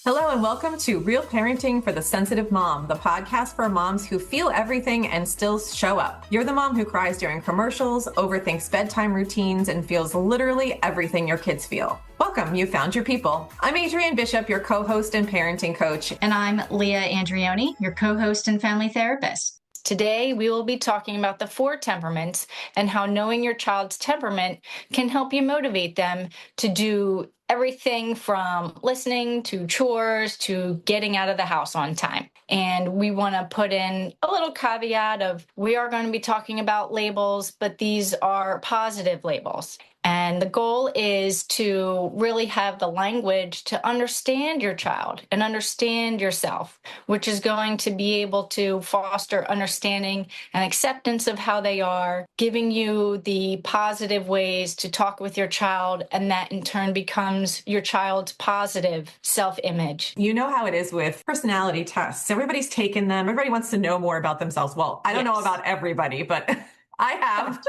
Hello and welcome to Real Parenting for the Sensitive Mom, the podcast for moms who feel everything and still show up. You're the mom who cries during commercials, overthinks bedtime routines, and feels literally everything your kids feel. Welcome, you found your people. I'm Adrienne Bishop, your co-host and parenting coach. And I'm Leah and Adrienne, your co-host and family therapist. Today, we will be talking about the 4 temperaments and how knowing your child's temperament can help you motivate them to do everything from listening to chores to getting out of the house on time. And we want to put in a little caveat of we are going to be talking about labels, but these are positive labels. And the goal is to really have the language to understand your child and understand yourself, which is going to be able to foster understanding and acceptance of how they are, giving you the positive ways to talk with your child, and that in turn becomes your child's positive self-image. You know how it is with personality tests. Everybody's taken them. Everybody wants to know more about themselves. Well, I don't know about everybody, but I have.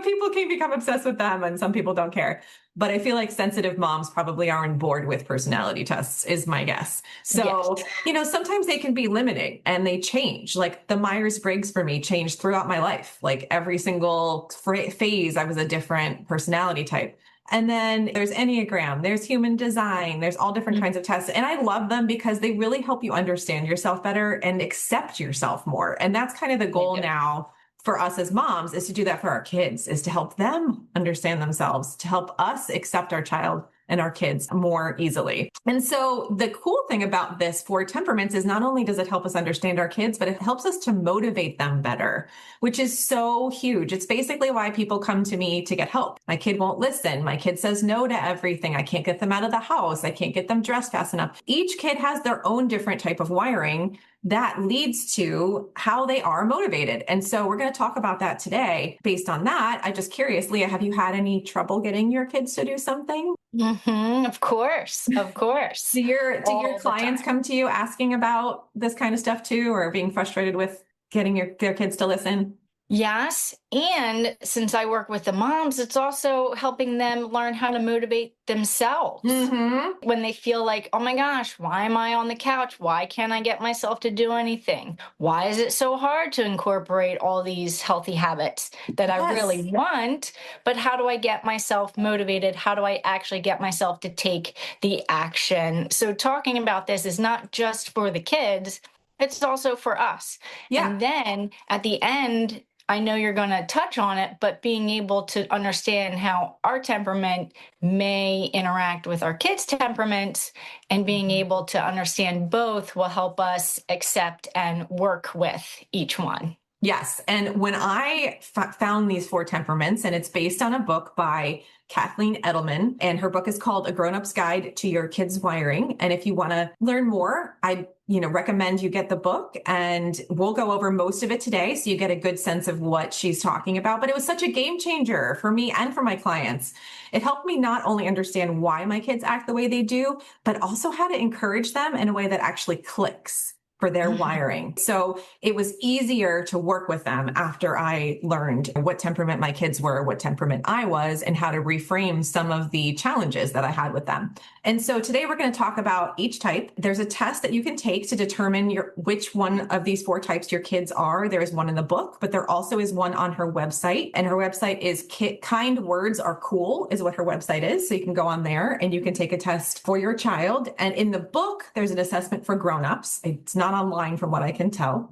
People can become obsessed with them and some people don't care. But I feel like sensitive moms probably aren't bored with personality tests, is my guess. So, sometimes they can be limiting and they change. Like the Myers-Briggs for me changed throughout my life. Like every single phase, I was a different personality type. And then there's Enneagram, there's human design, there's all different kinds of tests. And I love them because they really help you understand yourself better and accept yourself more. And that's kind of the goal now for us as moms, is to do that for our kids, is to help them understand themselves, to help us accept our child and our kids more easily. And so the cool thing about this 4 temperaments is not only does it help us understand our kids, but it helps us to motivate them better, which is so huge. It's basically why people come to me to get help. My kid won't listen. My kid says no to everything. I can't get them out of the house. I can't get them dressed fast enough. Each kid has their own different type of wiring that leads to how they are motivated. And so we're going to talk about that today. Based on that, I'm just curious, Leah, have you had any trouble getting your kids to do something? Of course. Do your clients come to you asking about this kind of stuff too, or being frustrated with getting their kids to listen? Yes. And since I work with the moms, it's also helping them learn how to motivate themselves when they feel like, oh my gosh, why am I on the couch? Why can't I get myself to do anything? Why is it so hard to incorporate all these healthy habits that I really want? But how do I get myself motivated? How do I actually get myself to take the action? So talking about this is not just for the kids, it's also for us. Yeah. And then at the end, I know you're going to touch on it, but being able to understand how our temperament may interact with our kids' temperaments and being able to understand both will help us accept and work with each one. Yes. And when I found these 4 temperaments, and it's based on a book by Kathleen Edelman, and her book is called A Grown-Up's Guide to Your Kids' Wiring. And if you want to learn more, I recommend you get the book, and we'll go over most of it today so you get a good sense of what she's talking about. But it was such a game changer for me and for my clients. It helped me not only understand why my kids act the way they do, but also how to encourage them in a way that actually clicks for their wiring. So it was easier to work with them after I learned what temperament my kids were, what temperament I was, and how to reframe some of the challenges that I had with them. And so today we're going to talk about each type. There's a test that you can take to determine which one of these 4 types your kids are. There is one in the book, but there also is one on her website. And her website is Kind Words Are Cool is what her website is. So you can go on there and you can take a test for your child. And in the book, there's an assessment for grownups. It's not online from what I can tell.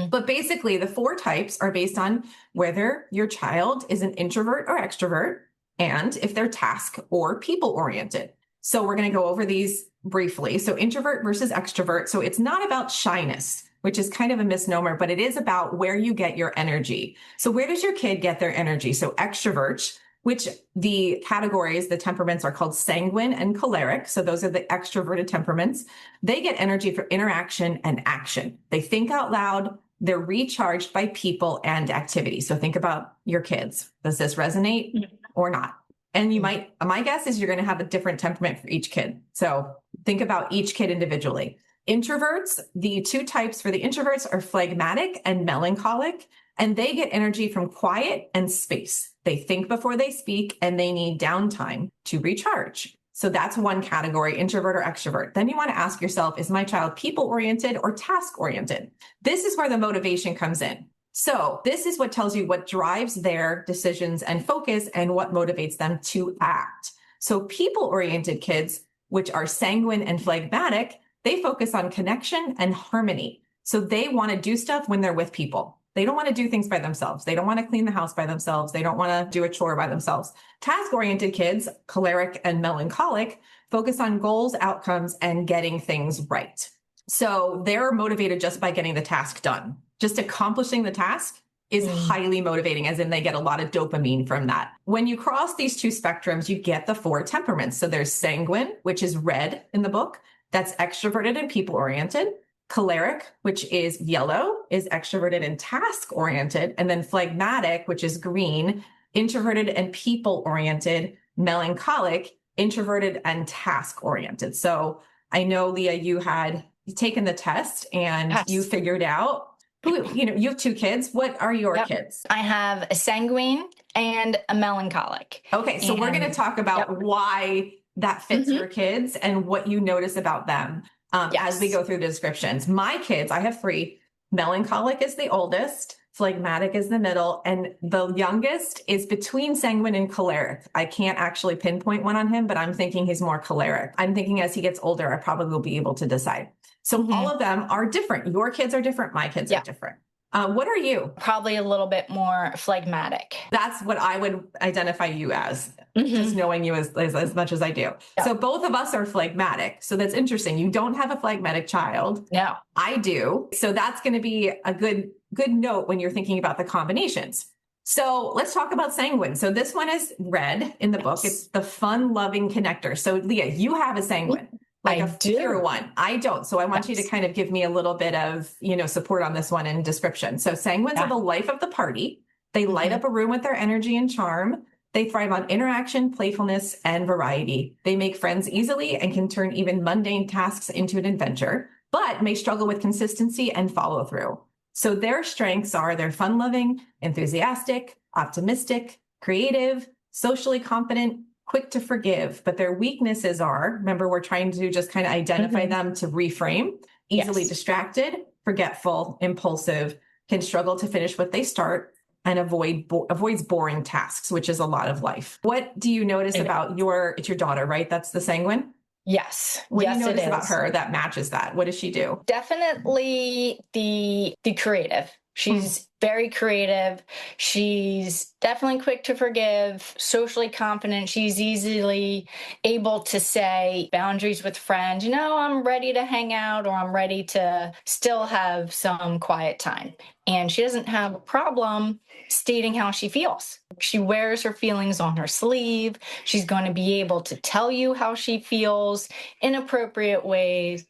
But basically the 4 types are based on whether your child is an introvert or extrovert, and if they're task or people oriented. So we're going to go over these briefly. So introvert versus extrovert. So it's not about shyness, which is kind of a misnomer, but it is about where you get your energy. So where does your kid get their energy? So extroverts, which the categories, the temperaments are called sanguine and choleric. So those are the extroverted temperaments. They get energy for interaction and action. They think out loud. They're recharged by people and activity. So think about your kids. Does this resonate or not? And my guess is you're going to have a different temperament for each kid. So think about each kid individually. Introverts, the 2 types for the introverts are phlegmatic and melancholic, and they get energy from quiet and space. They think before they speak, and they need downtime to recharge. So that's one category, introvert or extrovert. Then you want to ask yourself, is my child people-oriented or task-oriented? This is where the motivation comes in. So this is what tells you what drives their decisions and focus and what motivates them to act. So people-oriented kids, which are sanguine and phlegmatic, they focus on connection and harmony. So they want to do stuff when they're with people. They don't want to do things by themselves. They don't want to clean the house by themselves. They don't want to do a chore by themselves. Task-oriented kids, choleric and melancholic, focus on goals, outcomes, and getting things right. So they're motivated just by getting the task done. Just accomplishing the task is highly motivating, as in they get a lot of dopamine from that. When you cross these two spectrums, you get the 4 temperaments. So there's sanguine, which is red in the book. That's extroverted and people-oriented. Choleric, which is yellow, is extroverted and task-oriented. And then phlegmatic, which is green, introverted and people-oriented. Melancholic, introverted and task-oriented. So I know, Leah, you had taken the test and you figured out who, you have 2 kids. What are your kids? I have a sanguine and a melancholic. Okay, so we're going to talk about why that fits your kids and what you notice about them as we go through the descriptions. My kids, I have 3. Melancholic is the oldest, phlegmatic is the middle, and the youngest is between sanguine and choleric. I can't actually pinpoint one on him, but I'm thinking he's more choleric. I'm thinking as he gets older, I probably will be able to decide. So all of them are different. Your kids are different. My kids are different. What are you? Probably a little bit more phlegmatic. That's what I would identify you as, just knowing you as much as I do. Yep. So both of us are phlegmatic. So that's interesting. You don't have a phlegmatic child. No. I do. So that's going to be a good note when you're thinking about the combinations. So let's talk about sanguine. So this one is red in the book. It's the fun-loving connector. So Leah, you have a sanguine. Like a pure one. I don't. So I want you to kind of give me a little bit of, support on this one in description. So sanguines are the life of the party. They light up a room with their energy and charm. They thrive on interaction, playfulness, and variety. They make friends easily and can turn even mundane tasks into an adventure, but may struggle with consistency and follow through. So their strengths are they're fun-loving, enthusiastic, optimistic, creative, socially confident, quick to forgive, but their weaknesses are, remember, we're trying to just kind of identify them to reframe, easily distracted, forgetful, impulsive, can struggle to finish what they start, and avoids boring tasks, which is a lot of life. What do you notice about it's your daughter, right? That's the sanguine? Yes. What do you notice about her that matches that? What does she do? Definitely the creative. She's very creative. She's definitely quick to forgive, socially confident. She's easily able to say boundaries with friends, I'm ready to hang out, or I'm ready to still have some quiet time. And she doesn't have a problem stating how she feels. She wears her feelings on her sleeve. She's going to be able to tell you how she feels in appropriate ways,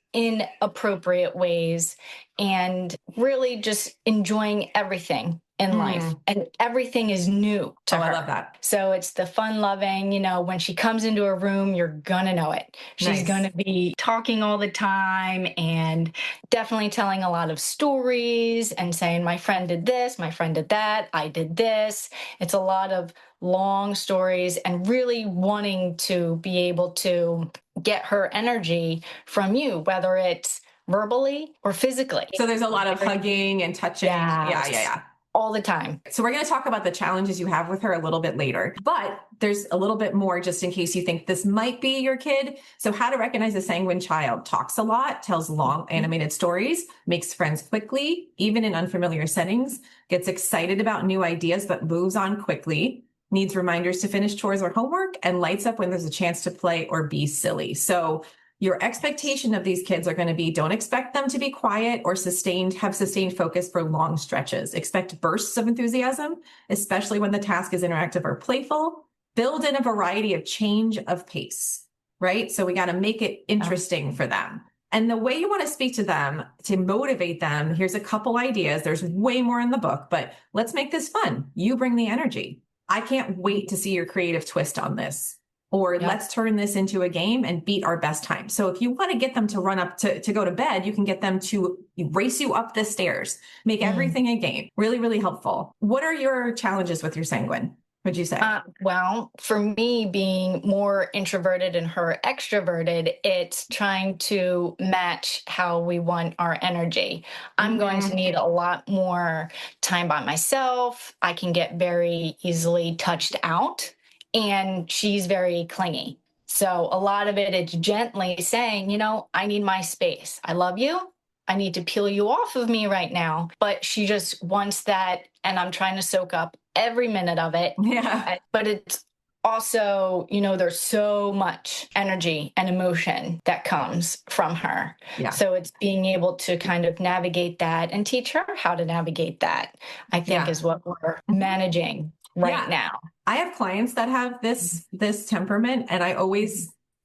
and really just enjoying everything in life. And everything is new to her. I love that. So it's the fun-loving, when she comes into a room, you're going to know it. She's going to be talking all the time and definitely telling a lot of stories and saying, my friend did this, my friend did that, I did this. It's a lot of long stories and really wanting to be able to get her energy from you, whether it's verbally or physically. So there's a lot of hugging and touching. Yeah. All the time. So we're going to talk about the challenges you have with her a little bit later, but there's a little bit more just in case you think this might be your kid. So how to recognize a sanguine child: talks a lot, tells long animated stories, makes friends quickly, even in unfamiliar settings, gets excited about new ideas, but moves on quickly, needs reminders to finish chores or homework, and lights up when there's a chance to play or be silly. So your expectation of these kids are going to be, don't expect them to be quiet or have sustained focus for long stretches. Expect bursts of enthusiasm, especially when the task is interactive or playful. Build in a variety of change of pace, right? So we got to make it interesting for them. And the way you want to speak to them to motivate them, here's a couple ideas. There's way more in the book, but let's make this fun. You bring the energy. I can't wait to see your creative twist on this. Or let's turn this into a game and beat our best time. So if you want to get them to run up to go to bed, you can get them to race you up the stairs, make everything a game. Really, really helpful. What are your challenges with your sanguine? Would you say? Well, for me, being more introverted and her extroverted, it's trying to match how we want our energy. I'm going to need a lot more time by myself. I can get very easily touched out, and she's very clingy. So a lot of it is gently saying, I need my space. I love you. I need to peel you off of me right now. But she just wants that. And I'm trying to soak up every minute of it. Yeah. But it's also, there's so much energy and emotion that comes from her. Yeah. So it's being able to kind of navigate that and teach her how to navigate that, I think is what we're managing right now. I have clients that have this temperament, and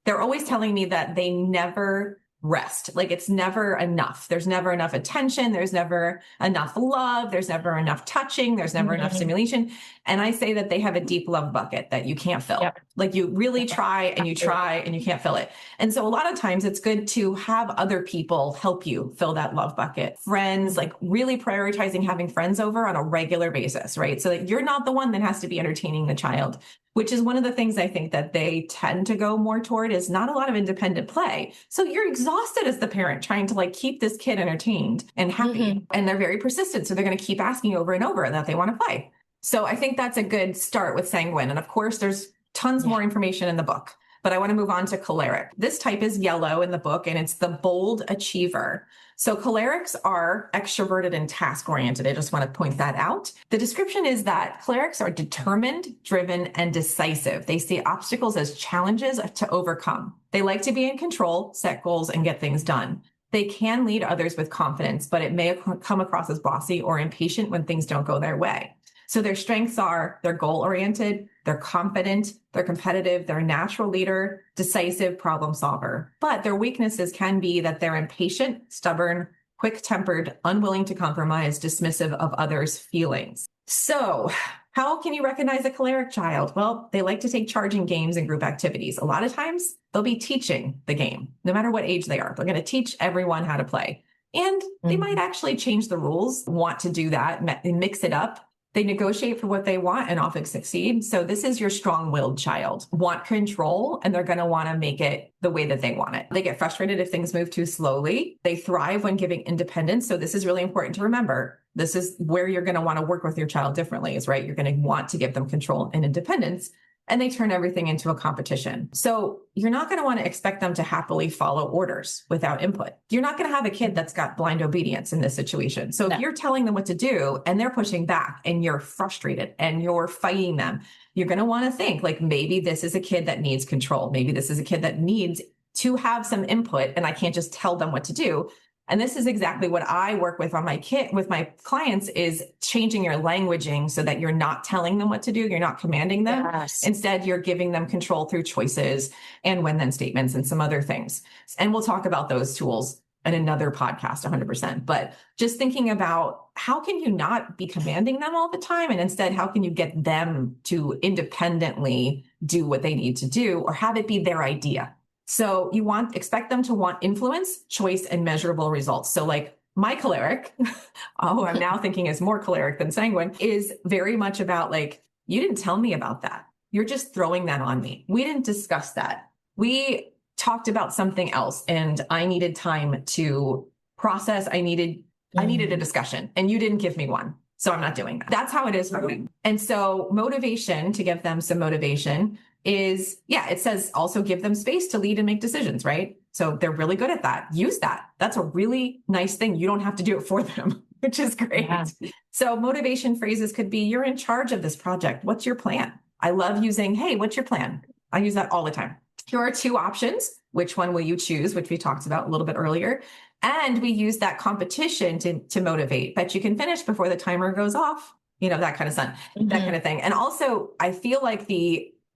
they're always telling me that they never rest. Like, it's never enough. There's never enough attention. There's never enough love. There's never enough touching. There's never enough stimulation. And I say that they have a deep love bucket that you can't fill. Yep. Like, you really try and you try and you can't fill it. And so a lot of times it's good to have other people help you fill that love bucket. Friends, like really prioritizing having friends over on a regular basis, right? So that you're not the one that has to be entertaining the child, which is one of the things I think that they tend to go more toward, is not a lot of independent play. So you're exhausted as the parent trying to like keep this kid entertained and happy. And they're very persistent. So they're going to keep asking over and over that they want to play. So I think that's a good start with Sanguine. And of course, there's tons more information in the book, but I want to move on to Choleric. This type is yellow in the book, and it's the bold achiever. So cholerics are extroverted and task-oriented. I just want to point that out. The description is that cholerics are determined, driven, and decisive. They see obstacles as challenges to overcome. They like to be in control, set goals, and get things done. They can lead others with confidence, but it may come across as bossy or impatient when things don't go their way. So their strengths are they're goal-oriented, they're confident, they're competitive, they're a natural leader, decisive problem solver. But their weaknesses can be that they're impatient, stubborn, quick-tempered, unwilling to compromise, dismissive of others' feelings. So how can you recognize a choleric child? Well, they like to take charge in games and group activities. A lot of times they'll be teaching the game, no matter what age they are. They're going to teach everyone how to play. And they might actually change the rules, want to do that, mix it up. They negotiate for what they want and often succeed. So this is your strong-willed child. Want control, and they're going to want to make it the way that they want it. They get frustrated if things move too slowly. They thrive when giving independence. So this is really important to remember. This is where you're going to want to work with your child differently, is right. You're going to want to give them control and independence, and they turn everything into a competition. So you're not going to want to expect them to happily follow orders without input. You're not going to have a kid that's got blind obedience in this situation. So if you're telling them what to do and they're pushing back and you're frustrated and you're fighting them, you're going to want to think like, maybe this is a kid that needs control. Maybe this is a kid that needs to have some input, and I can't just tell them what to do. And this is exactly what I work with on my with my clients, is changing your languaging so that you're not telling them what to do. You're not commanding them. Yes. Instead, you're giving them control through choices and when-then statements and some other things. And we'll talk about those tools in another podcast, 100%. But just thinking about how can you not be commanding them all the time? And instead, how can you get them to independently do what they need to do, or have it be their idea? So you expect them to want influence, choice, and measurable results. So like my choleric, who I'm now thinking is more choleric than sanguine, is very much about like, you didn't tell me about that. You're just throwing that on me. We didn't discuss that. We talked about something else, and I needed time to process. I needed a discussion, and you didn't give me one. So I'm not doing that. That's how it is for me. And so motivation, to give them some motivation, is, it says also give them space to lead and make decisions, right? So they're really good at that. Use that. That's a really nice thing. You don't have to do it for them, which is great. Yeah. So motivation phrases could be, you're in charge of this project. What's your plan? I love using, hey, what's your plan? I use that all the time. Here are two options. Which one will you choose? Which we talked about a little bit earlier. And we use that competition to motivate, but you can finish before the timer goes off, that kind of that kind of thing. And also I feel like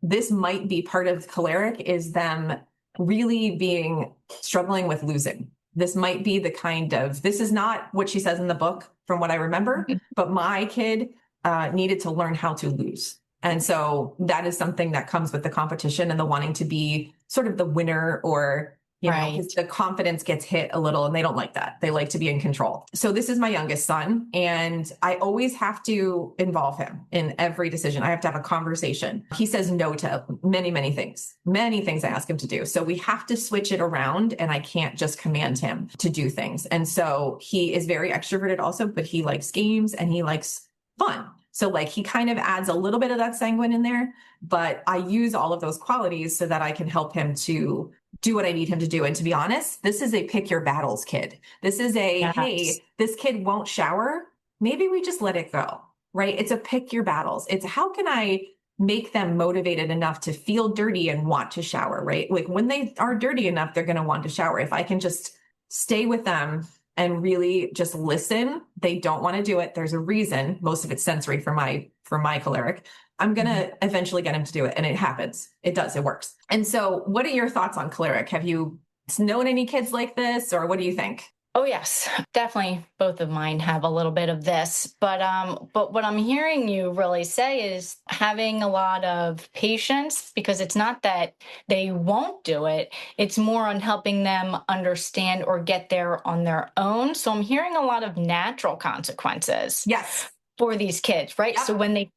this might be part of choleric, is them really struggling with losing. This might be this is not what she says in the book from what I remember, but my kid needed to learn how to lose. And so that is something that comes with the competition and the wanting to be sort of the winner or you know, Right. because the confidence gets hit a little and they don't like that. They like to be in control. So this is my youngest son, and I always have to involve him in every decision. I have to have a conversation. He says no to many, many things I ask him to do. So we have to switch it around, and I can't just command him to do things. And so he is very extroverted also, but he likes games and he likes fun. So like he kind of adds a little bit of that sanguine in there, but I use all of those qualities so that I can help him to do what I need him to do. And to be honest, this is a pick your battles kid. This is a, Yes. hey, this kid won't shower. Maybe we just let it go, right? It's a pick your battles. It's how can I make them motivated enough to feel dirty and want to shower, right? Like when they are dirty enough, they're going to want to shower. If I can just stay with them and really just listen, they don't want to do it. There's a reason. Most of it's sensory for my choleric. I'm going to eventually get him to do it. And it happens. It does. It works. And so what are your thoughts on choleric? Have you known any kids like this, or what do you think? Oh, yes, definitely. Both of mine have a little bit of this, but what I'm hearing you really say is having a lot of patience, because it's not that they won't do it. It's more on helping them understand or get there on their own. So I'm hearing a lot of natural consequences. Yes. For these kids, right? Yep. So when they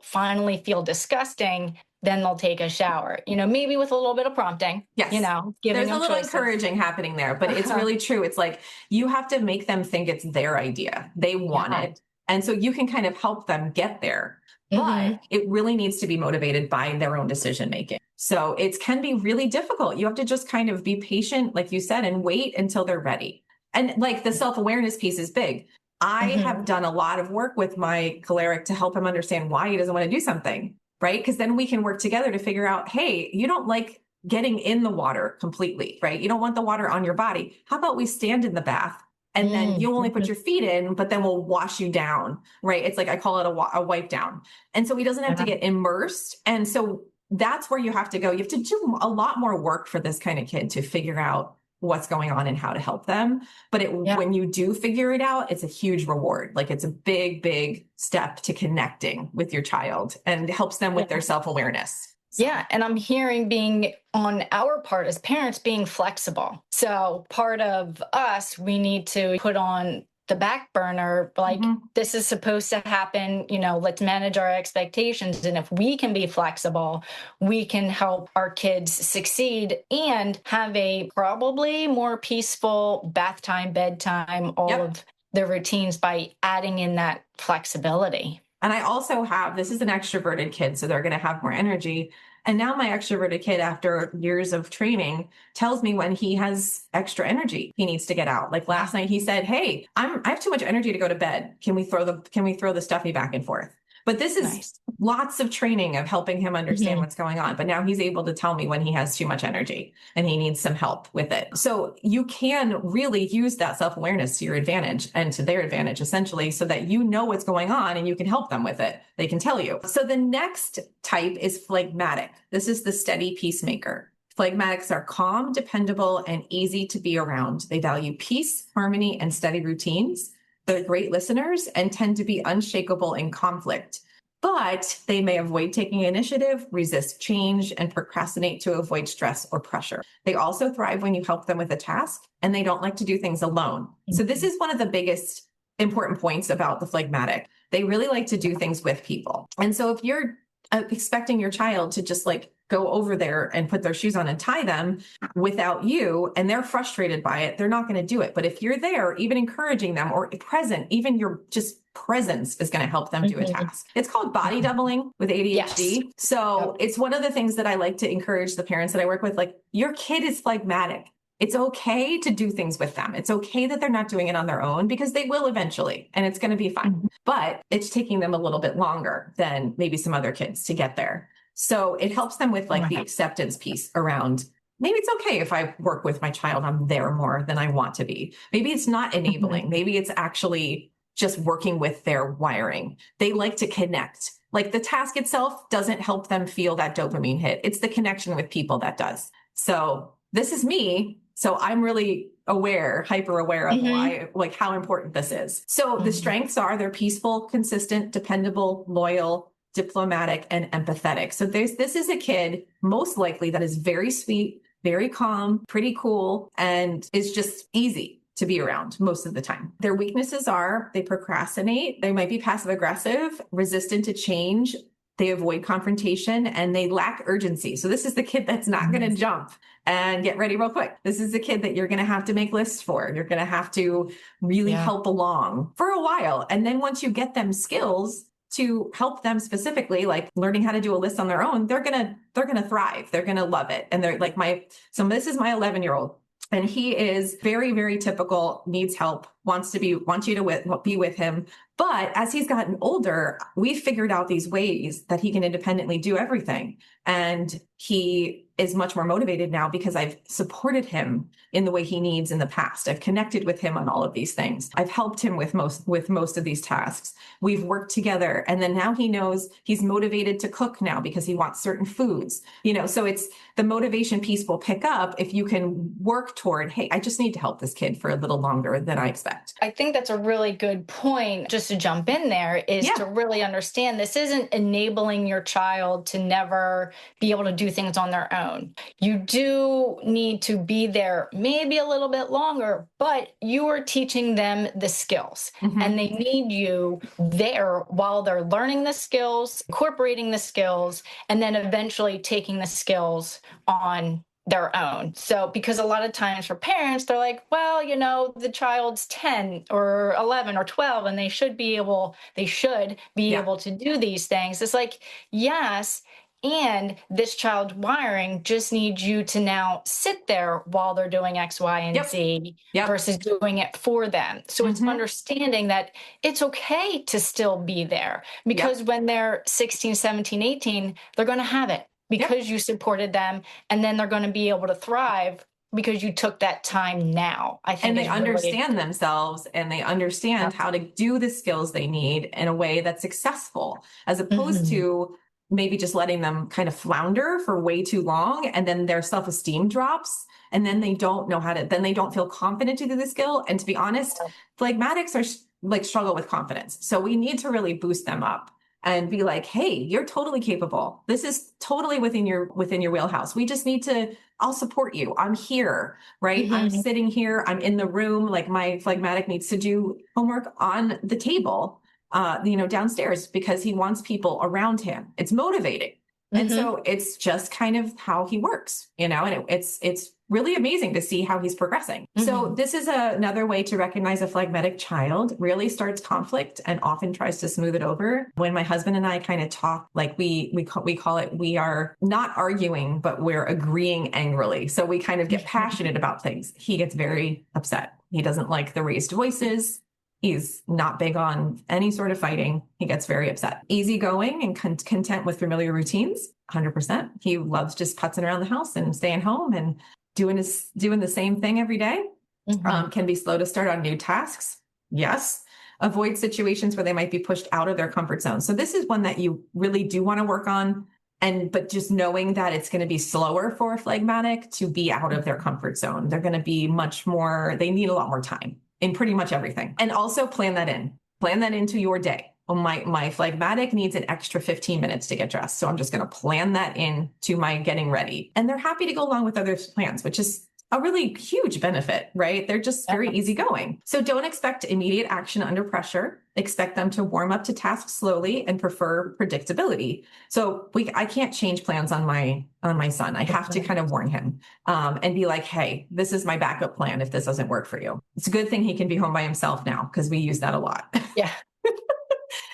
finally feel disgusting, then they'll take a shower, maybe with a little bit of prompting, yes. Giving There's them a little choices. encouraging happening there, but it's really true. It's like, you have to make them think it's their idea. They want it. And so you can kind of help them get there, but it really needs to be motivated by their own decision making. So it can be really difficult. You have to just kind of be patient, like you said, and wait until they're ready. And like the self-awareness piece is big. I have done a lot of work with my choleric to help him understand why he doesn't want to do something, right? Because then we can work together to figure out, hey, you don't like getting in the water completely, right? You don't want the water on your body. How about we stand in the bath and then you only put your feet in, but then we'll wash you down, right? It's like, I call it a wipe down. And so he doesn't have to get immersed. And so that's where you have to go. You have to do a lot more work for this kind of kid to figure out what's going on and how to help them. But when you do figure it out, it's a huge reward. Like it's a big, big step to connecting with your child, and helps them with their self-awareness. So. Yeah. And I'm hearing being on our part as parents, being flexible. So part of us, we need to put on the back burner, like this is supposed to happen, let's manage our expectations. And if we can be flexible, we can help our kids succeed and have a probably more peaceful bath time, bedtime, all of the routines by adding in that flexibility. And I also have, this is an extroverted kid, so they're going to have more energy. And now my extroverted kid, after years of training, tells me when he has extra energy, he needs to get out. Like last night, he said, hey, I have too much energy to go to bed. Can we throw the stuffy back and forth? But this is lots of training of helping him understand what's going on. But now he's able to tell me when he has too much energy and he needs some help with it. So you can really use that self-awareness to your advantage and to their advantage, essentially, so that you know what's going on and you can help them with it. They can tell you. So the next type is phlegmatic. This is the steady peacemaker. Phlegmatics are calm, dependable, and easy to be around. They value peace, harmony, and steady routines. They're great listeners and tend to be unshakable in conflict, but they may avoid taking initiative, resist change, and procrastinate to avoid stress or pressure. They also thrive when you help them with a task, and they don't like to do things alone. So this is one of the biggest important points about the phlegmatic. They really like to do things with people. And so if you're expecting your child to just like go over there and put their shoes on and tie them without you, and they're frustrated by it, they're not going to do it. But if you're there, even encouraging them or present, even your just presence is going to help them do a task. It's called body doubling with ADHD. Yes. So it's one of the things that I like to encourage the parents that I work with, like, your kid is phlegmatic. It's okay to do things with them. It's okay that they're not doing it on their own, because they will eventually, and it's going to be fine. But it's taking them a little bit longer than maybe some other kids to get there. So it helps them with like the acceptance piece around, maybe it's okay if I work with my child, I'm there more than I want to be. Maybe it's not enabling. Maybe it's actually just working with their wiring. They like to connect. Like the task itself doesn't help them feel that dopamine hit. It's the connection with people that does. So this is me. So I'm really hyper aware of why, like how important this is. So the strengths are they're peaceful, consistent, dependable, loyal, diplomatic, and empathetic. So this is a kid most likely that is very sweet, very calm, pretty cool, and is just easy to be around most of the time. Their weaknesses are they procrastinate, they might be passive aggressive, resistant to change, they avoid confrontation, and they lack urgency. So this is the kid that's not going to jump and get ready real quick. This is the kid that you're going to have to make lists for. You're going to have to really help along for a while. And then once you get them skills to help them specifically, like learning how to do a list on their own, they're going to thrive. They're going to love it. And they're like so this is my 11-year-old. And he is very, very typical, needs help, wants you to be with him. But as he's gotten older, we figured out these ways that he can independently do everything. And he is much more motivated now because I've supported him in the way he needs in the past. I've connected with him on all of these things. I've helped him with most of these tasks. We've worked together. And then now he knows he's motivated to cook now because he wants certain foods, so it's the motivation piece will pick up if you can work toward, hey, I just need to help this kid for a little longer than I expect. I think that's a really good point. Just to jump in there is to really understand this isn't enabling your child to never be able to do things on their own. You do need to be there maybe a little bit longer, but you are teaching them the skills and they need you there while they're learning the skills, incorporating the skills, and then eventually taking the skills on their own. So, because a lot of times for parents, they're like, well, the child's 10 or 11 or 12, and they should be able to do these things. It's like, yes. And this child's wiring just needs you to now sit there while they're doing X, Y, and Z versus doing it for them. So it's understanding that it's okay to still be there because when they're 16, 17, 18, they're going to have it because you supported them, and then they're going to be able to thrive because you took that time now. I think, and they understand themselves, and they understand how to do the skills they need in a way that's successful, as opposed to maybe just letting them kind of flounder for way too long, and then their self-esteem drops, and then they don't know then they don't feel confident to do the skill. And to be honest, phlegmatics are struggle with confidence. So we need to really boost them up and be like, hey, you're totally capable. This is totally within your wheelhouse. We just need I'll support you. I'm here, right? I'm sitting here. I'm in the room. Like my phlegmatic needs to do homework on the table, downstairs because he wants people around him. It's motivating. And so it's just kind of how he works, and it's really amazing to see how he's progressing. So this is another way to recognize a phlegmatic child. Really starts conflict and often tries to smooth it over. When my husband and I kind of talk, like we call it, we are not arguing, but we're agreeing angrily. So we kind of get passionate about things. He gets very upset. He doesn't like the raised voices. He's not big on any sort of fighting. He gets very upset. Easygoing and content with familiar routines, 100%. He loves just putzing around the house and staying home and doing the same thing every day. Can be slow to start on new tasks. Yes. Avoid situations where they might be pushed out of their comfort zone. So this is one that you really do want to work on. But just knowing that it's going to be slower for a phlegmatic to be out of their comfort zone. They're going to be they need a lot more time in pretty much everything. And also plan that into your day. Well, my phlegmatic needs an extra 15 minutes to get dressed. So I'm just going to plan that into my getting ready. And they're happy to go along with other plans, which is a really huge benefit, right? They're just very easygoing. So don't expect immediate action under pressure. Expect them to warm up to tasks slowly and prefer predictability. So I can't change plans on my son. I have to kind of warn him and be like, hey, this is my backup plan if this doesn't work for you. It's a good thing he can be home by himself now because we use that a lot. Yeah.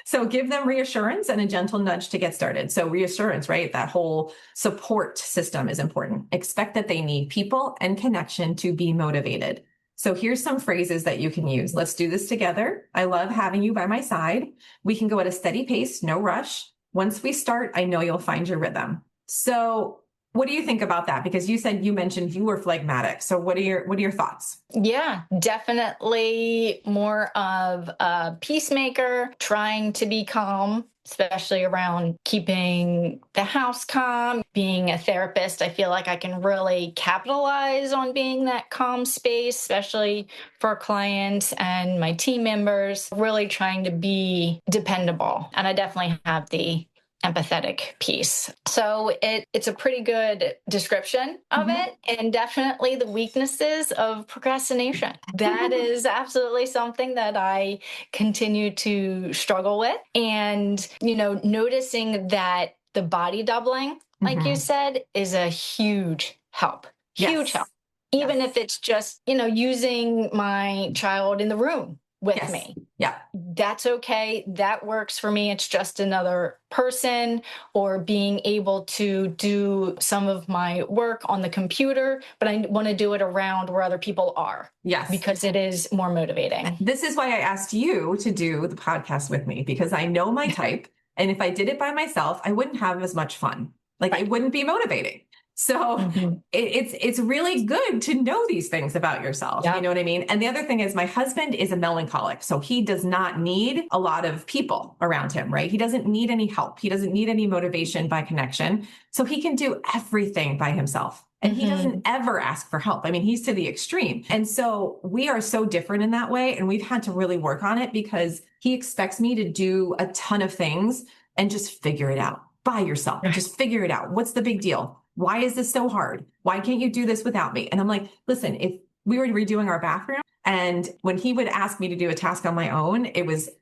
So give them reassurance and a gentle nudge to get started. So reassurance, right? That whole support system is important. Expect that they need people and connection to be motivated. So here's some phrases that you can use. Let's do this together. I love having you by my side. We can go at a steady pace, no rush. Once we start, I know you'll find your rhythm. So what do you think about that? Because you mentioned you were phlegmatic. So what are your thoughts? Yeah, definitely more of a peacemaker, trying to be calm, especially around keeping the house calm. Being a therapist, I feel like I can really capitalize on being that calm space, especially for clients and my team members, really trying to be dependable. And I definitely have the empathetic piece. So it's a pretty good description of it, and definitely the weaknesses of procrastination. That is absolutely something that I continue to struggle with. And, noticing that the body doubling, like you said, is a huge help. Huge help. Even if it's just, using my child in the room with me. Yeah. That's okay. That works for me. It's just another person, or being able to do some of my work on the computer, but I want to do it around where other people are. Yes. Because it is more motivating. This is why I asked you to do the podcast with me, because I know my type. And if I did it by myself, I wouldn't have as much fun. Like it wouldn't be motivating. So it's really good to know these things about yourself. You know what I mean? And the other thing is, my husband is a melancholic. So he does not need a lot of people around him, right? He doesn't need any help. He doesn't need any motivation by connection. So he can do everything by himself. And he doesn't ever ask for help. I mean, he's to the extreme. And so we are so different in that way. And we've had to really work on it, because he expects me to do a ton of things and just figure it out by yourself. Just figure it out. What's the big deal? Why is this so hard? Why can't you do this without me? And I'm like, listen, if we were redoing our bathroom, and when he would ask me to do a task on my own,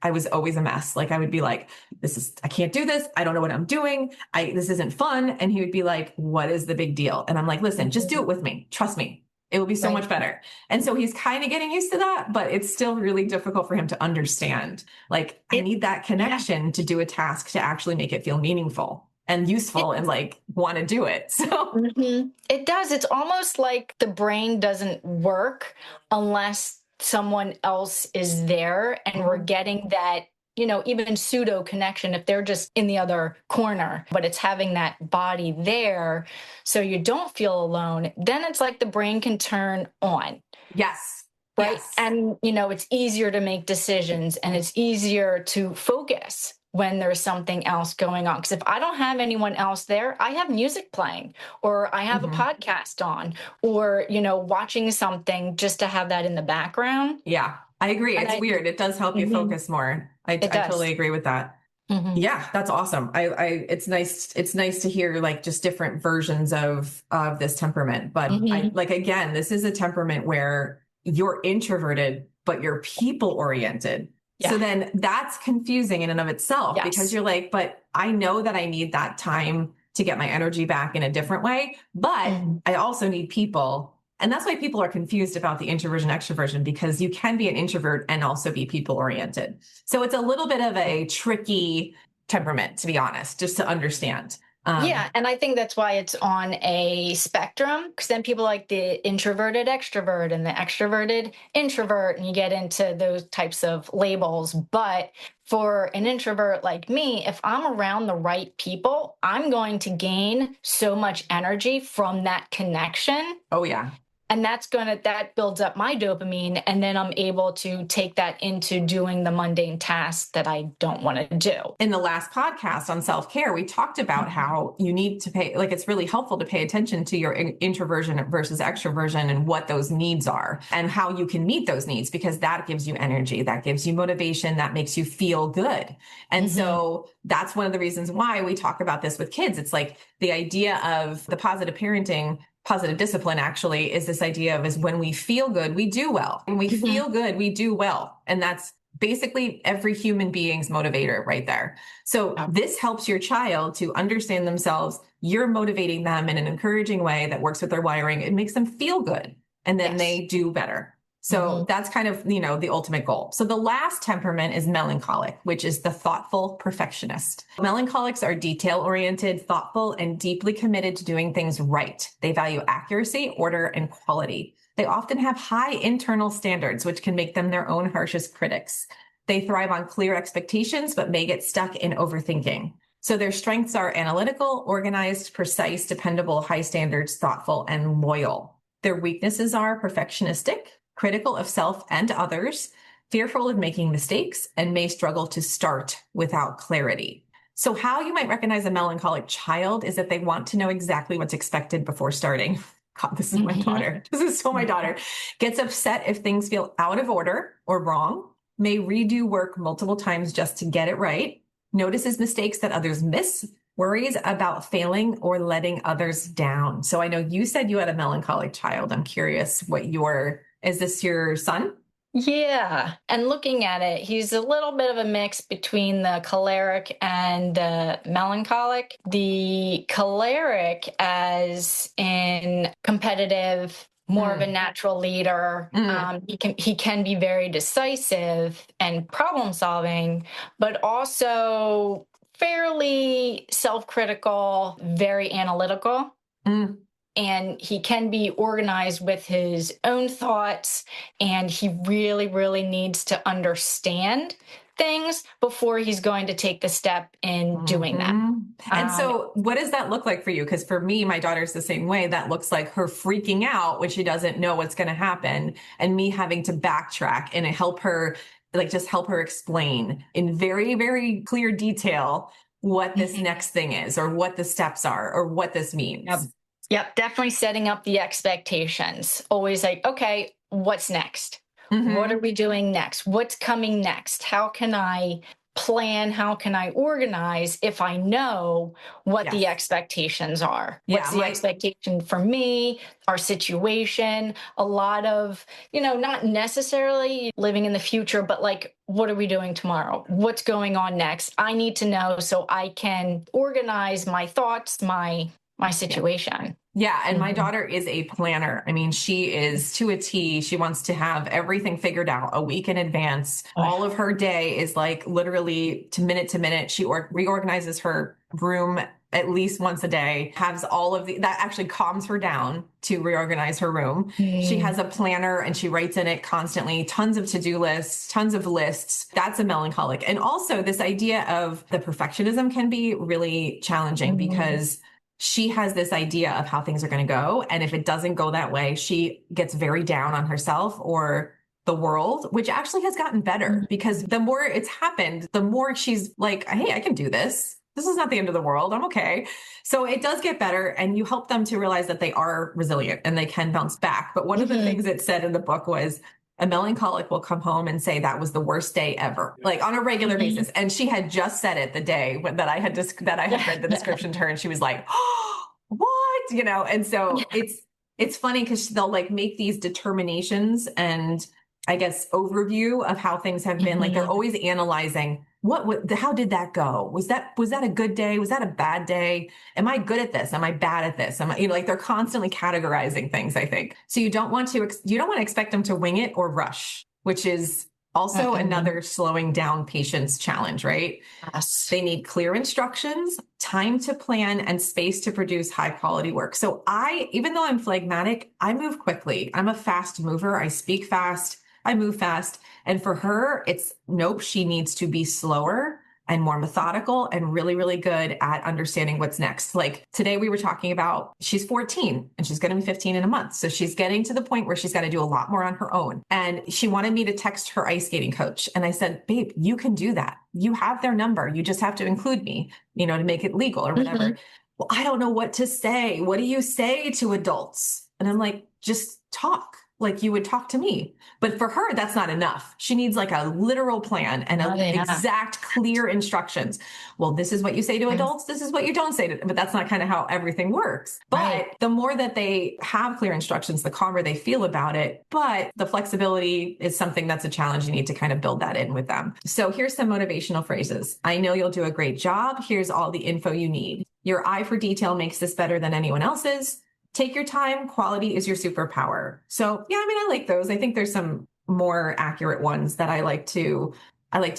I was always a mess. Like I would be like, I can't do this. I don't know what I'm doing. This isn't fun. And he would be like, what is the big deal? And I'm like, listen, just do it with me. Trust me. It will be so much better. And so he's kind of getting used to that, but it's still really difficult for him to understand. Like I need that connection to do a task to actually make it feel meaningful and useful and like want to do it. So it does. It's almost like the brain doesn't work unless someone else is there, and we're getting that, even pseudo connection if they're just in the other corner, but it's having that body there so you don't feel alone. Then it's like the brain can turn on. Yes. Right. Yes. And, it's easier to make decisions, and it's easier to focus when there's something else going on. Because if I don't have anyone else there, I have music playing, or I have a podcast on, or, watching something just to have that in the background. Yeah, I agree. It's weird. It does help you focus more. I totally agree with that. Yeah, that's awesome. It's nice. It's nice to hear like just different versions of this temperament. But again, this is a temperament where you're introverted, but you're people oriented. Yeah. So then that's confusing in and of itself, because you're like, but I know that I need that time to get my energy back in a different way, but I also need people. And that's why people are confused about the introversion extroversion, because you can be an introvert and also be people oriented. So it's a little bit of a tricky temperament, to be honest, just to understand. And I think that's why it's on a spectrum, because then people like the introverted extrovert and the extroverted introvert, and you get into those types of labels. But for an introvert like me, if I'm around the right people, I'm going to gain so much energy from that connection. Oh, yeah. And that builds up my dopamine. And then I'm able to take that into doing the mundane tasks that I don't want to do. In the last podcast on self-care, we talked about how you need to it's really helpful to pay attention to your introversion versus extroversion and what those needs are and how you can meet those needs, because that gives you energy, that gives you motivation, that makes you feel good. And so that's one of the reasons why we talk about this with kids. It's like the idea of the positive parenting. Positive discipline actually is this idea of when we feel good, we do well. When we feel good, we do well. And that's basically every human being's motivator right there. So this helps your child to understand themselves. You're motivating them in an encouraging way that works with their wiring. It makes them feel good. And then they do better. So that's kind of, the ultimate goal. So the last temperament is melancholic, which is the thoughtful perfectionist. Melancholics are detail-oriented, thoughtful, and deeply committed to doing things right. They value accuracy, order, and quality. They often have high internal standards, which can make them their own harshest critics. They thrive on clear expectations, but may get stuck in overthinking. So their strengths are analytical, organized, precise, dependable, high standards, thoughtful, and loyal. Their weaknesses are perfectionistic, critical of self and others, fearful of making mistakes, and may struggle to start without clarity. So how you might recognize a melancholic child is that they want to know exactly what's expected before starting. God, this is my daughter. This is so my daughter. Gets upset if things feel out of order or wrong, may redo work multiple times just to get it right, notices mistakes that others miss, worries about failing or letting others down. So I know you said you had a melancholic child. I'm curious is this your son? Yeah. And looking at it, he's a little bit of a mix between the choleric and the melancholic. The choleric, as in competitive, more of a natural leader. He can be very decisive and problem solving, but also fairly self-critical, very analytical. And he can be organized with his own thoughts, and he really, really needs to understand things before he's going to take the step in doing that. And so what does that look like for you? Because for me, my daughter's the same way. That looks like her freaking out when she doesn't know what's going to happen, and me having to backtrack and help her explain in very, very clear detail what this next thing is, or what the steps are, or what this means. Yep, definitely setting up the expectations. Always like, okay, what's next? What are we doing next? What's coming next? How can I plan? How can I organize if I know what the expectations are? What's the expectation for me, our situation? A lot of, not necessarily living in the future, but like, what are we doing tomorrow? What's going on next? I need to know so I can organize my thoughts, my situation. Yeah. And my daughter is a planner. I mean, she is to a T. She wants to have everything figured out a week in advance. All of her day is like literally to minute. She reorganizes her room at least once a day, has all of that actually calms her down to reorganize her room. She has a planner and she writes in it constantly, tons of to-do lists, tons of lists. That's a melancholic. And also this idea of the perfectionism can be really challenging because she has this idea of how things are going to go. And if it doesn't go that way, she gets very down on herself or the world, which actually has gotten better because the more it's happened, the more she's like, hey, I can do this. This is not the end of the world. I'm okay. So it does get better. And you help them to realize that they are resilient and they can bounce back. But one of the things it said in the book was, a melancholic will come home and say that was the worst day ever, like on a regular basis. And she had just said it the day that I had read the description to her, and she was like, oh, what? And so it's funny because they'll like make these determinations and I guess overview of how things have been. Like they're always analyzing how did that go? Was that a good day? Was that a bad day? Am I good at this? Am I bad at this? Like they're constantly categorizing things, I think. So you don't want to expect them to wing it or rush, which is also another slowing down patience challenge, right? Yes. They need clear instructions, time to plan, and space to produce high quality work. So even though I'm phlegmatic, I move quickly. I'm a fast mover. I speak fast. I move fast. And for her, it's nope, she needs to be slower and more methodical and really, really good at understanding what's next. Like today we were talking about, she's 14 and she's going to be 15 in a month. So she's getting to the point where she's got to do a lot more on her own. And she wanted me to text her ice skating coach. And I said, babe, you can do that. You have their number. You just have to include me, to make it legal or whatever. Well, I don't know what to say. What do you say to adults? And I'm like, just talk. Like you would talk to me. But for her, that's not enough. She needs like a literal plan and exact clear instructions. Well, this is what you say to adults. This is what you don't say to them. But that's not kind of how everything works. But the more that they have clear instructions, the calmer they feel about it. But the flexibility is something that's a challenge. You need to kind of build that in with them. So here's some motivational phrases. I know you'll do a great job. Here's all the info you need. Your eye for detail makes this better than anyone else's. Take your time. Quality is your superpower. So yeah, I like those. I think there's some more accurate ones that I like to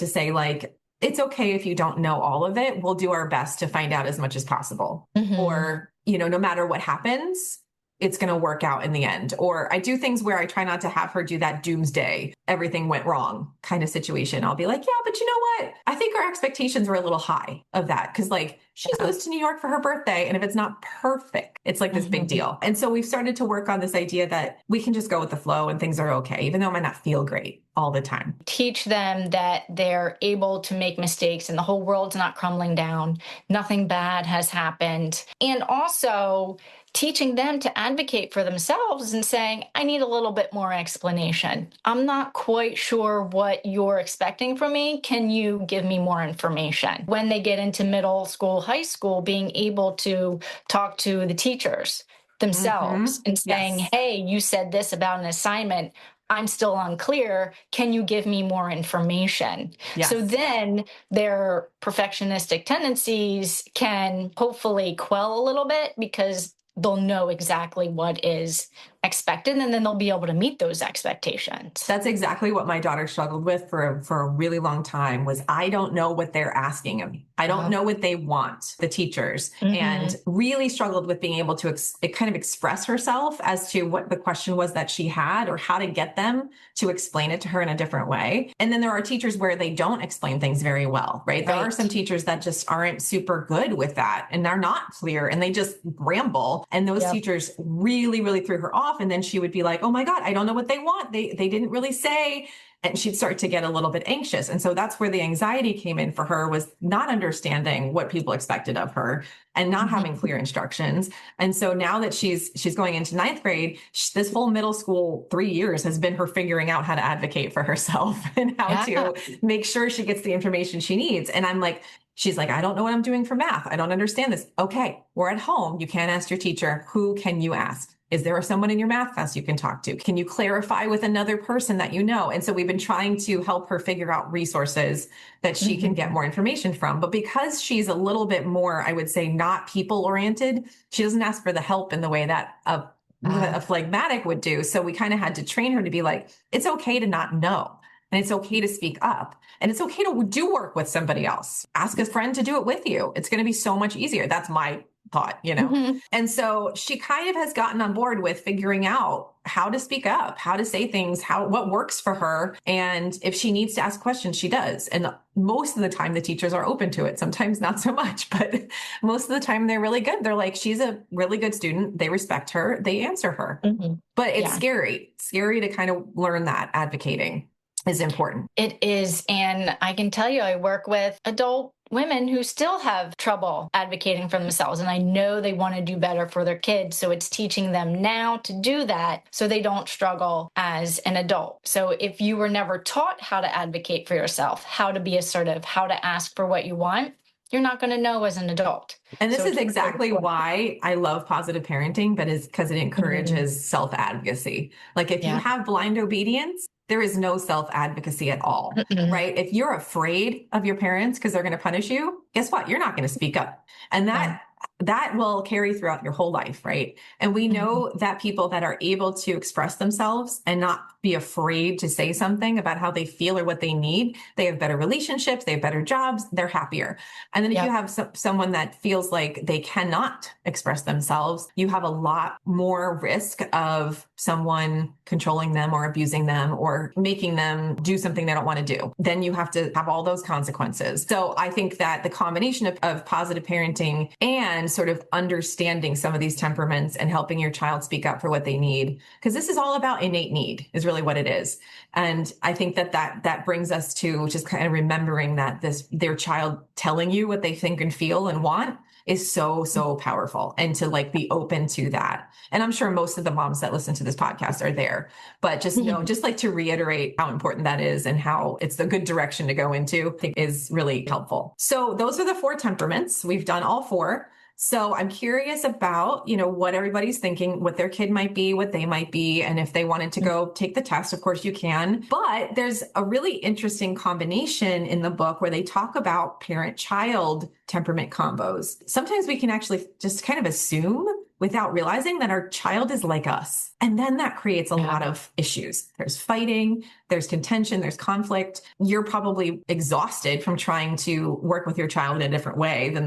say, like, it's okay if you don't know all of it. We'll do our best to find out as much as possible. Or, no matter what happens, it's going to work out in the end. Or I do things where I try not to have her do that doomsday, everything went wrong kind of situation. I'll be like, yeah, but you know what? I think our expectations were a little high of that. Cause like she goes to New York for her birthday. And if it's not perfect, it's like this big deal. And so we've started to work on this idea that we can just go with the flow and things are okay, even though it might not feel great all the time. Teach them that they're able to make mistakes and the whole world's not crumbling down. Nothing bad has happened. And also teaching them to advocate for themselves and saying, I need a little bit more explanation. I'm not quite sure what you're expecting from me. Can you give me more information? When they get into middle school, high school, being able to talk to the teachers themselves and saying, Yes. hey, you said this about an assignment. I'm still unclear. Can you give me more information? Yes. So then their perfectionistic tendencies can hopefully quell a little bit, because they'll know exactly what is expected, and then they'll be able to meet those expectations. That's exactly what my daughter struggled with for a really long time, was I don't know what they're asking of me. I don't know what they want, the teachers, and really struggled with being able to kind of express herself as to what the question was that she had, or how to get them to explain it to her in a different way. And then there are teachers where they don't explain things very well, right? There are some teachers that just aren't super good with that, and they're not clear, and they just ramble. And those teachers really, really threw her off. And then she would be like, oh my God, I don't know what they want. They didn't really say. And she'd start to get a little bit anxious. And so that's where the anxiety came in for her, was not understanding what people expected of her and not having clear instructions. And so now that she's going into ninth grade, this whole middle school 3 years has been her figuring out how to advocate for herself and how to make sure she gets the information she needs. And I'm like, she's like, I don't know what I'm doing for math. I don't understand this. Okay, we're at home. You can't ask your teacher. Who can you ask? Is there someone in your math class you can talk to? Can you clarify with another person that you know? And so we've been trying to help her figure out resources that she can get more information from. But because she's a little bit more, I would say, not people oriented, she doesn't ask for the help in the way that a phlegmatic would do. So we kind of had to train her to be like, it's okay to not know. And it's okay to speak up. And it's okay to do work with somebody else. Ask a friend to do it with you. It's going to be so much easier. That's my thought, you know? And so she kind of has gotten on board with figuring out how to speak up, how to say things, what works for her. And if she needs to ask questions, she does. And most of the time the teachers are open to it. Sometimes not so much, but most of the time they're really good. They're like, she's a really good student. They respect her. They answer her. But it's scary to kind of learn that advocating is important. It is. And I can tell you, I work with adult women who still have trouble advocating for themselves. And I know they want to do better for their kids. So it's teaching them now to do that so they don't struggle as an adult. So if you were never taught how to advocate for yourself, how to be assertive, how to ask for what you want, you're not going to know as an adult. And this is exactly why I love positive parenting, but it's because it encourages self-advocacy. Like if you have blind obedience, there is no self-advocacy at all, right? If you're afraid of your parents because they're going to punish you, guess what? You're not going to speak up. And that will carry throughout your whole life, right? And we know that people that are able to express themselves and not be afraid to say something about how they feel or what they need, they have better relationships, they have better jobs, they're happier. And then if you have someone that feels like they cannot express themselves, you have a lot more risk of someone controlling them or abusing them or making them do something they don't want to do. Then you have to have all those consequences. So I think that the combination of positive parenting and sort of understanding some of these temperaments and helping your child speak up for what they need, because this is all about innate need is really what it is. And I think that brings us to just kind of remembering that their child telling you what they think and feel and want is so, so powerful, and to like be open to that. And I'm sure most of the moms that listen to this podcast are there, but just know, just like to reiterate how important that is and how it's the good direction to go into, I think is really helpful. So those are the 4 temperaments. We've done all 4. So I'm curious about, what everybody's thinking, what their kid might be, what they might be. And if they wanted to go take the test, of course you can. But there's a really interesting combination in the book where they talk about parent-child temperament combos. Sometimes we can actually just kind of assume without realizing that our child is like us. And then that creates a lot of issues. There's fighting, there's contention, there's conflict. You're probably exhausted from trying to work with your child in a different way than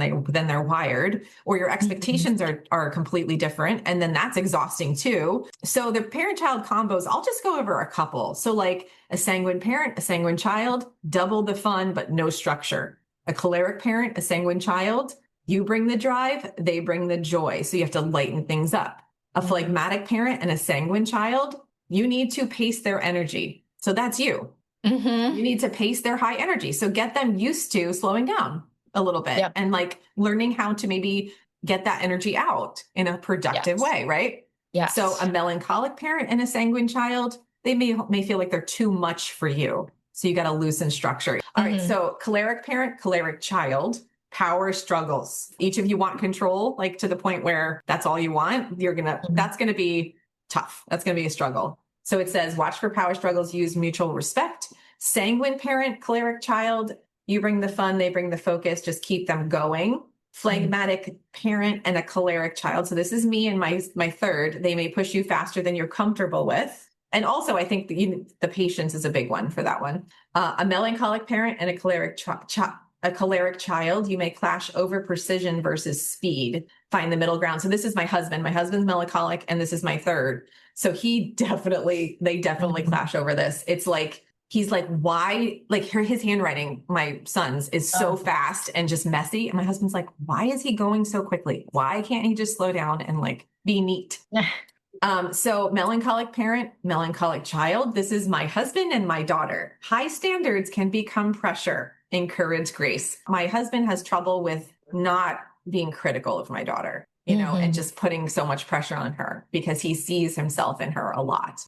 they're wired, or your expectations are completely different. And then that's exhausting too. So the parent-child combos, I'll just go over a couple. So like a sanguine parent, a sanguine child, double the fun, but no structure. A choleric parent, a sanguine child, you bring the drive, they bring the joy. So you have to lighten things up. A phlegmatic parent and a sanguine child, you need to pace their energy. So that's you. You need to pace their high energy. So get them used to slowing down a little bit and like learning how to maybe get that energy out in a productive way, right? Yeah. So a melancholic parent and a sanguine child, they may feel like they're too much for you. So you got to loosen structure. All right. So choleric parent, choleric child, power struggles. Each of you want control, like to the point where that's all you want. That's going to be tough. That's going to be a struggle. So it says, watch for power struggles, use mutual respect. Sanguine parent, choleric child, you bring the fun, they bring the focus, just keep them going. Phlegmatic parent and a choleric child. So this is me and my third. They may push you faster than you're comfortable with. And also, I think the patience is a big one for that one. A melancholic parent and a choleric child, you may clash over precision versus speed. Find the middle ground. So this is my husband. My husband's melancholic, and this is my third. So they definitely clash over this. It's like, he's like, why? Like his handwriting, my son's, is so fast and just messy. And my husband's like, why is he going so quickly? Why can't he just slow down and like be neat? So melancholic parent, melancholic child. This is my husband and my daughter. High standards can become pressure. Encourage grace. My husband has trouble with not being critical of my daughter, and just putting so much pressure on her because he sees himself in her a lot.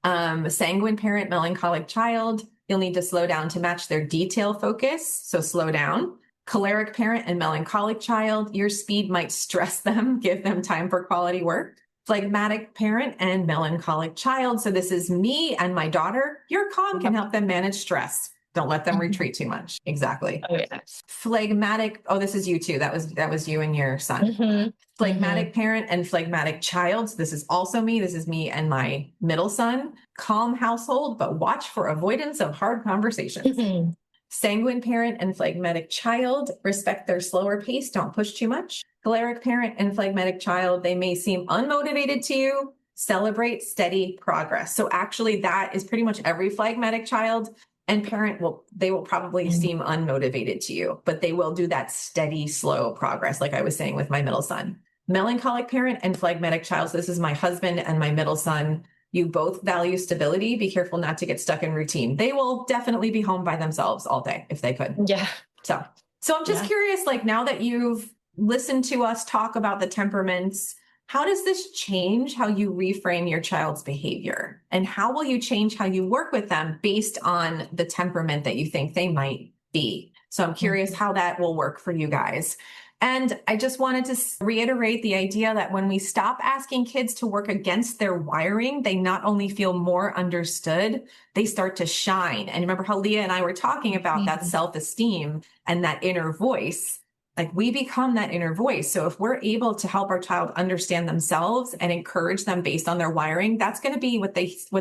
Sanguine parent, melancholic child. You'll need to slow down to match their detail focus. So slow down. Choleric parent and melancholic child. Your speed might stress them. Give them time for quality work. Phlegmatic parent and melancholic child. So this is me and my daughter. Your calm can help them manage stress. Don't let them retreat too much. Exactly. Oh, yes. Phlegmatic. Oh, this is you too. That was you and your son. Phlegmatic parent and phlegmatic child. So this is also me. This is me and my middle son. Calm household, but watch for avoidance of hard conversations. Sanguine parent and phlegmatic child. Respect their slower pace. Don't push too much. Choleric parent and phlegmatic child. They may seem unmotivated to you. Celebrate steady progress. So actually that is pretty much every phlegmatic child and parent they will probably seem unmotivated to you, but they will do that steady, slow progress. Like I was saying with my middle son. Melancholic parent and phlegmatic child. So this is my husband and my middle son. You both value stability. Be careful not to get stuck in routine. They will definitely be home by themselves all day if they could. Yeah. So I'm just curious, like now that you've listened to us talk about the temperaments, how does this change how you reframe your child's behavior? And how will you change how you work with them based on the temperament that you think they might be? So I'm curious how that will work for you guys. And I just wanted to reiterate the idea that when we stop asking kids to work against their wiring, they not only feel more understood, they start to shine. And remember how Leah and I were talking about that self-esteem and that inner voice. Like we become that inner voice. So if we're able to help our child understand themselves and encourage them based on their wiring, that's going to be what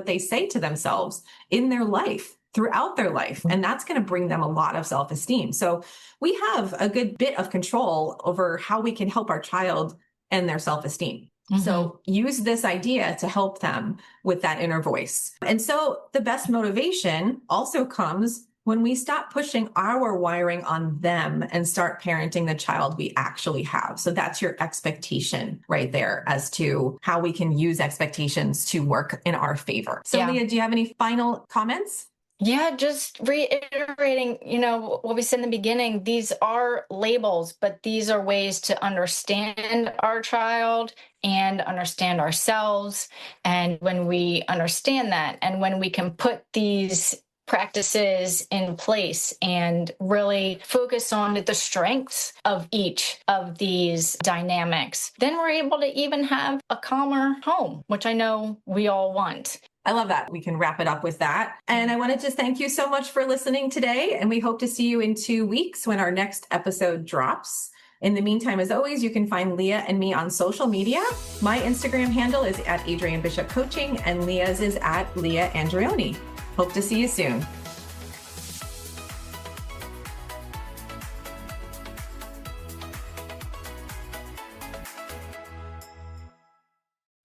they say to themselves in their life, throughout their life. And that's going to bring them a lot of self-esteem. So we have a good bit of control over how we can help our child and their self-esteem. So use this idea to help them with that inner voice. And so the best motivation also comes when we stop pushing our wiring on them and start parenting the child we actually have. So that's your expectation right there as to how we can use expectations to work in our favor. So Leah, do you have any final comments? Yeah, just reiterating, what we said in the beginning, these are labels, but these are ways to understand our child and understand ourselves. And when we understand that, and when we can put these practices in place and really focus on the strengths of each of these dynamics, then we're able to even have a calmer home, which I know we all want. I love that. We can wrap it up with that. And I wanted to thank you so much for listening today. And we hope to see you in 2 weeks when our next episode drops. In the meantime, as always, you can find Leah and me on social media. My Instagram handle is @Adrienne Bishop Coaching and Leah's is @Leah Andreoni. Hope to see you soon.